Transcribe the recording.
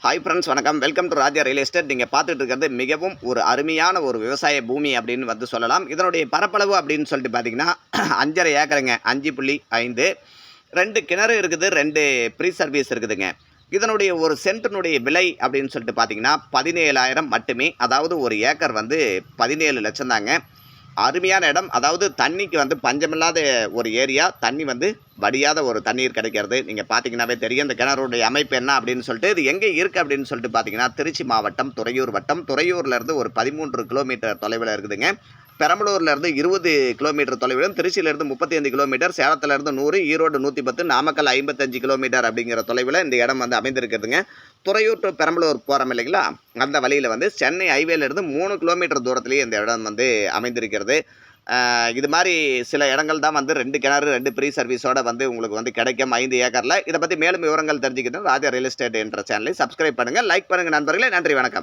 Hi friends, வணக்கம். Welcome to Raja real estate. நீங்கள் பார்த்துட்டு இருக்கிறது மிகவும் ஒரு அருமையான ஒரு விவசாய பூமி அப்படின்னு வந்து சொல்லலாம். இதனுடைய பரப்பளவு அப்படின்னு சொல்லிட்டு பார்த்தீங்கன்னா 5.5 ஏக்கருங்க. 5.5. 2 கிணறு இருக்குது, 2 ப்ரீ சர்வீஸ் இருக்குதுங்க. இதனுடைய ஒரு சென்ட்டினுடைய விலை அப்படின்னு சொல்லிட்டு பார்த்தீங்கன்னா 17,000 மட்டுமே. அதாவது ஒரு ஏக்கர் வந்து 17 லட்சம் தாங்க. அருமையான இடம். அதாவது தண்ணிக்கு வந்து பஞ்சமில்லாத ஒரு ஏரியா. தண்ணி வந்து வடியாத ஒரு தண்ணீர் கிடைக்கிறது. நீங்கள் பார்த்தீங்கன்னாவே தெரியும் இந்த கிணறுடைய அமைப்பு என்ன அப்படின்னு சொல்லிட்டு. இது எங்கே இருக்குது அப்படின்னு சொல்லிட்டு பார்த்தீங்கன்னா திருச்சி மாவட்டம் துறையூர் வட்டம். துறையூர்லேருந்து ஒரு 13 கிலோமீட்டர் தொலைவில் இருக்குதுங்க. பெரம்பலூர்லேருந்து 20 கிலோமீட்டர் தொலைவிலும், திருச்சியிலேருந்து 35 கிலோமீட்டர், சேலத்திலேருந்து 100, ஈரோடு 110, நாமக்கல் 55 கிலோமீட்டர் அப்படிங்கிற தொலைவில் இந்த இடம் வந்து அமைந்திருக்குதுங்க. துறையூர் டு பெரம்பலூர் போகிறோம் இல்லைங்களா, அந்த வழியில் வந்து சென்னை ஹைவேலேருந்து 3 கிலோமீட்டர் தூரத்துலேயே இந்த இடம் வந்து அமைந்திருக்கிறது. இது மாதிரி சில இடங்கள் தான் வந்து 2 கிணறு 2 ப்ரீ சர்வீஸோடு வந்து உங்களுக்கு வந்து கிடைக்கும் 5 ஏக்கரில். இதை பற்றி மேலும் விவரங்கள் தெரிஞ்சுக்கிட்டு ராஜா ரியல் எஸ்டேட் என்ற சேனலை சப்ஸ்கிரைப் பண்ணுங்கள், லைக் பண்ணுங்கள் நண்பர்களே. நன்றி, வணக்கம்.